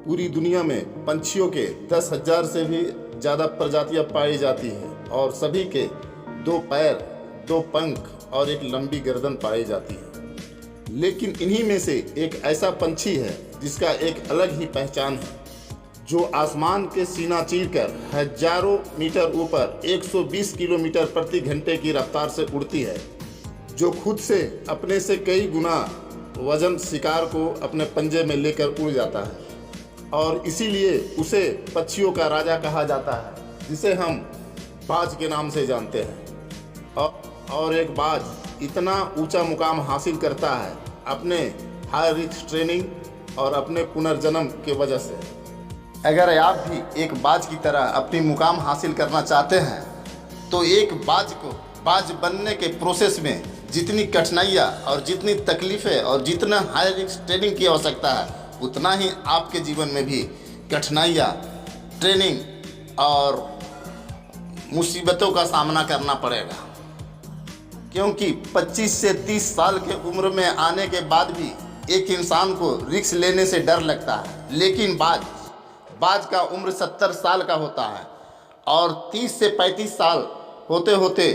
पूरी दुनिया में पंछियों के 10,000 से भी ज़्यादा प्रजातियां पाई जाती हैं और सभी के 2 पैर, 2 पंख और एक लंबी गर्दन पाई जाती है। लेकिन इन्हीं में से एक ऐसा पंछी है जिसका एक अलग ही पहचान है, जो आसमान के सीना चीरकर हजारों मीटर ऊपर 120 किलोमीटर प्रति घंटे की रफ्तार से उड़ती है, जो खुद से अपने से कई गुना वजन शिकार को अपने पंजे में लेकर उड़ जाता है और इसीलिए उसे पक्षियों का राजा कहा जाता है, जिसे हम बाज के नाम से जानते हैं। और एक बाज इतना ऊंचा मुकाम हासिल करता है अपने हाई रिस्क ट्रेनिंग और अपने पुनर्जन्म के वजह से। अगर आप भी एक बाज की तरह अपनी मुकाम हासिल करना चाहते हैं तो एक बाज को बाज बनने के प्रोसेस में जितनी कठिनाइयाँ और जितनी तकलीफ़ें और जितना हाई रिस्क ट्रेनिंग की आवश्यकता है, उतना ही आपके जीवन में भी कठिनाइयाँ, ट्रेनिंग और मुसीबतों का सामना करना पड़ेगा। क्योंकि 25 से 30 साल के उम्र में आने के बाद भी एक इंसान को रिस्क लेने से डर लगता है, लेकिन बाज का उम्र 70 साल का होता है और 30 से 35 साल होते होते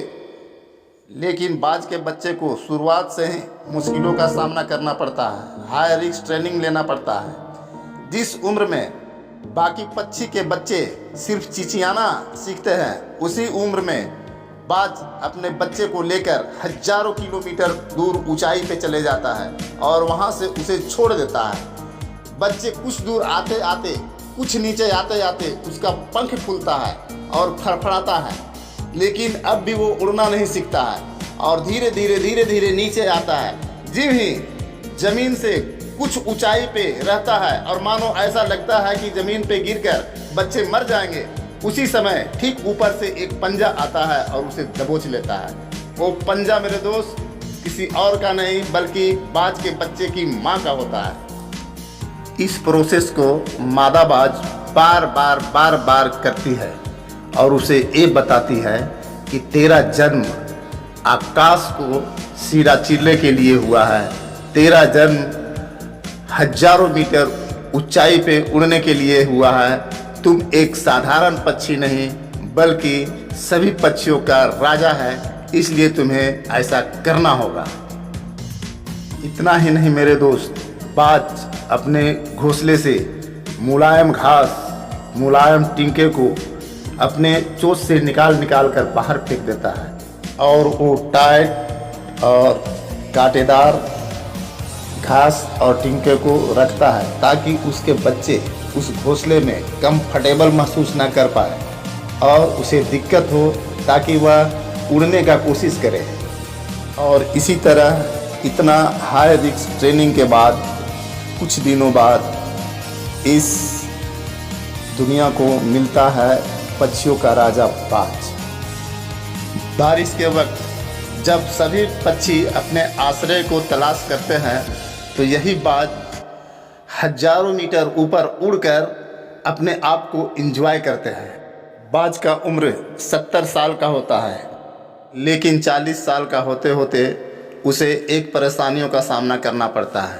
लेकिन बाज के बच्चे को शुरुआत से ही मुश्किलों का सामना करना पड़ता है, हाई रिस्क ट्रेनिंग लेना पड़ता है। जिस उम्र में बाकी पक्षी के बच्चे सिर्फ चिचियाना सीखते हैं, उसी उम्र में बाज अपने बच्चे को लेकर हजारों किलोमीटर दूर ऊंचाई पे चले जाता है और वहाँ से उसे छोड़ देता है। बच्चे कुछ दूर आते आते, कुछ नीचे आते आते उसका पंख फूलता है और फड़फड़ाता है, लेकिन अब भी वो उड़ना नहीं सीखता है और धीरे धीरे नीचे आता है। जी ही जमीन से कुछ ऊंचाई पे रहता है और मानो ऐसा लगता है कि जमीन पे गिरकर बच्चे मर जाएंगे, उसी समय ठीक ऊपर से एक पंजा आता है और उसे दबोच लेता है। वो पंजा मेरे दोस्त किसी और का नहीं बल्कि बाज के बच्चे की माँ का होता है। इस प्रोसेस को मादा बाज बार बार करती है और उसे ये बताती है कि तेरा जन्म आकाश को सीधा चीरने के लिए हुआ है, तेरा जन्म हजारों मीटर ऊंचाई पे उड़ने के लिए हुआ है। तुम एक साधारण पक्षी नहीं बल्कि सभी पक्षियों का राजा है, इसलिए तुम्हें ऐसा करना होगा। इतना ही नहीं मेरे दोस्त, बाज अपने घोंसले से मुलायम घास, मुलायम टिंके को अपने चोंच से निकाल कर बाहर फेंक देता है और वो टाइट और कांटेदार घास और टिंके को रखता है ताकि उसके बच्चे उस घोंसले में कंफर्टेबल महसूस ना कर पाए और उसे दिक्कत हो, ताकि वह उड़ने का कोशिश करे। और इसी तरह इतना हाई रिस्क ट्रेनिंग के बाद कुछ दिनों बाद इस दुनिया को मिलता है पक्षियों का राजा बाज। बारिश के वक्त जब सभी पक्षी अपने आश्रय को तलाश करते हैं तो यही बाज हजारों मीटर ऊपर उड़कर अपने आप को एंजॉय करते हैं। बाज का उम्र 70 साल का होता है, लेकिन 40 साल का होते होते उसे एक परेशानियों का सामना करना पड़ता है।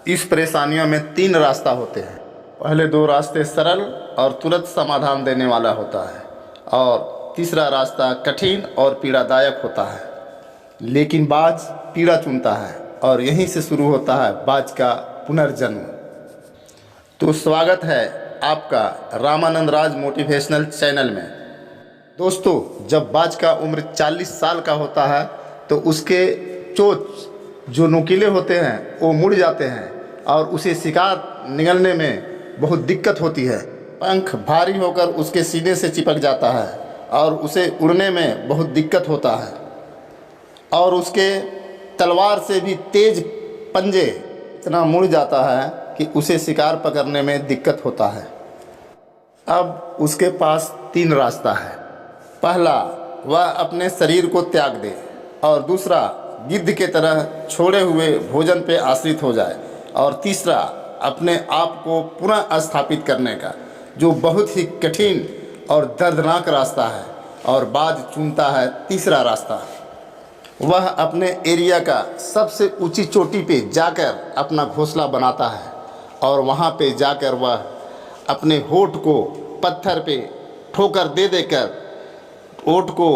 इस परेशानियों में 3 रास्ता होते हैं। पहले 2 रास्ते सरल और तुरंत समाधान देने वाला होता है और तीसरा रास्ता कठिन और पीड़ादायक होता है, लेकिन बाज पीड़ा चुनता है और यहीं से शुरू होता है बाज का पुनर्जन्म। तो स्वागत है आपका रामानंद राज मोटिवेशनल चैनल में। दोस्तों, जब बाज का उम्र 40 साल का होता है तो उसके चोंच जो नुकीले होते हैं वो मुड़ जाते हैं और उसे शिकार निगलने में बहुत दिक्कत होती है। पंख भारी होकर उसके सीने से चिपक जाता है और उसे उड़ने में बहुत दिक्कत होता है और उसके तलवार से भी तेज पंजे इतना मुड़ जाता है कि उसे शिकार पकड़ने में दिक्कत होता है। अब उसके पास 3 रास्ता है। पहला, वह अपने शरीर को त्याग दे और दूसरा, गिद्ध के तरह छोड़े हुए भोजन पे आश्रित हो जाए और तीसरा, अपने आप को पुनः स्थापित करने का, जो बहुत ही कठिन और दर्दनाक रास्ता है। और बाज चुनता है तीसरा रास्ता। वह अपने एरिया का सबसे ऊंची चोटी पे जाकर अपना घोंसला बनाता है और वहाँ पे जाकर वह अपने होठ को पत्थर पे ठोकर दे देकर होठ को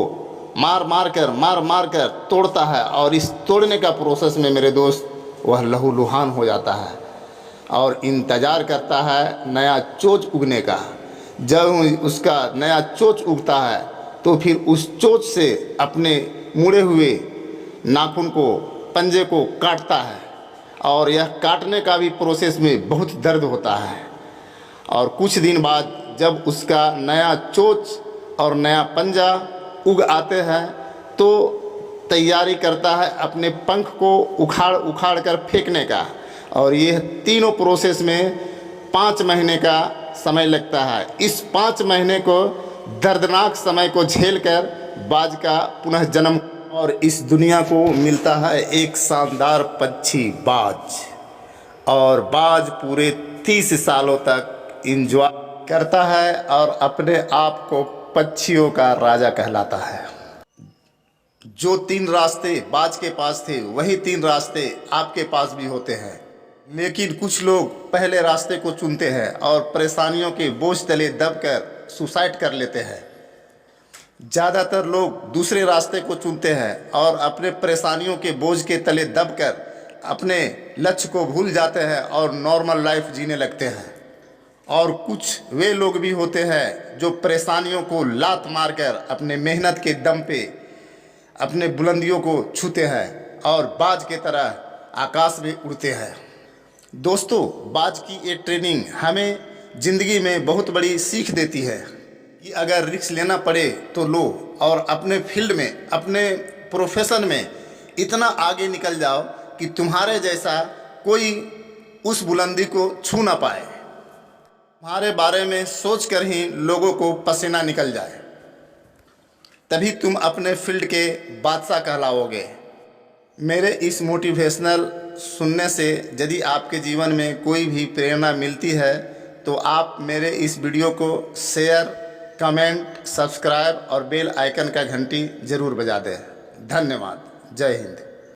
मार मार कर तोड़ता है, और इस तोड़ने का प्रोसेस में मेरे दोस्त वह लहूलुहान हो जाता है और इंतज़ार करता है नया चोच उगने का। जब उसका नया चोच उगता है तो फिर उस चोच से अपने मुड़े हुए नाखून को, पंजे को काटता है, और यह काटने का भी प्रोसेस में बहुत दर्द होता है। और कुछ दिन बाद जब उसका नया चोच और नया पंजा उग आते हैं तो तैयारी करता है अपने पंख को उखाड़ कर फेंकने का। और यह तीनों प्रोसेस में 5 महीने का समय लगता है। इस 5 महीने को दर्दनाक समय को झेलकर बाज का पुनः जन्म और इस दुनिया को मिलता है एक शानदार पक्षी बाज। और बाज पूरे 30 सालों तक एंजॉय करता है और अपने आप को पक्षियों का राजा कहलाता है। जो 3 रास्ते बाज के पास थे वही 3 रास्ते आपके पास भी होते हैं, लेकिन कुछ लोग पहले रास्ते को चुनते हैं और परेशानियों के बोझ तले दबकर सुसाइड कर लेते हैं। ज़्यादातर लोग दूसरे रास्ते को चुनते हैं और अपने परेशानियों के बोझ के तले दबकर अपने लक्ष्य को भूल जाते हैं और नॉर्मल लाइफ जीने लगते हैं। और कुछ वे लोग भी होते हैं जो परेशानियों को लात मारकर अपने मेहनत के दम पे अपने बुलंदियों को छूते हैं और बाज के तरह आकाश में उड़ते हैं। दोस्तों, बाज की ये ट्रेनिंग हमें ज़िंदगी में बहुत बड़ी सीख देती है कि अगर रिस्क लेना पड़े तो लो, और अपने फील्ड में, अपने प्रोफेशन में इतना आगे निकल जाओ कि तुम्हारे जैसा कोई उस बुलंदी को छू ना पाए। तुम्हारे बारे में सोचकर ही लोगों को पसीना निकल जाए, तभी तुम अपने फील्ड के बादशाह कहलाओगे। मेरे इस मोटिवेशनल सुनने से यदि आपके जीवन में कोई भी प्रेरणा मिलती है तो आप मेरे इस वीडियो को शेयर, कमेंट, सब्सक्राइब और बेल आइकन का घंटी ज़रूर बजा दें। धन्यवाद। जय हिंद।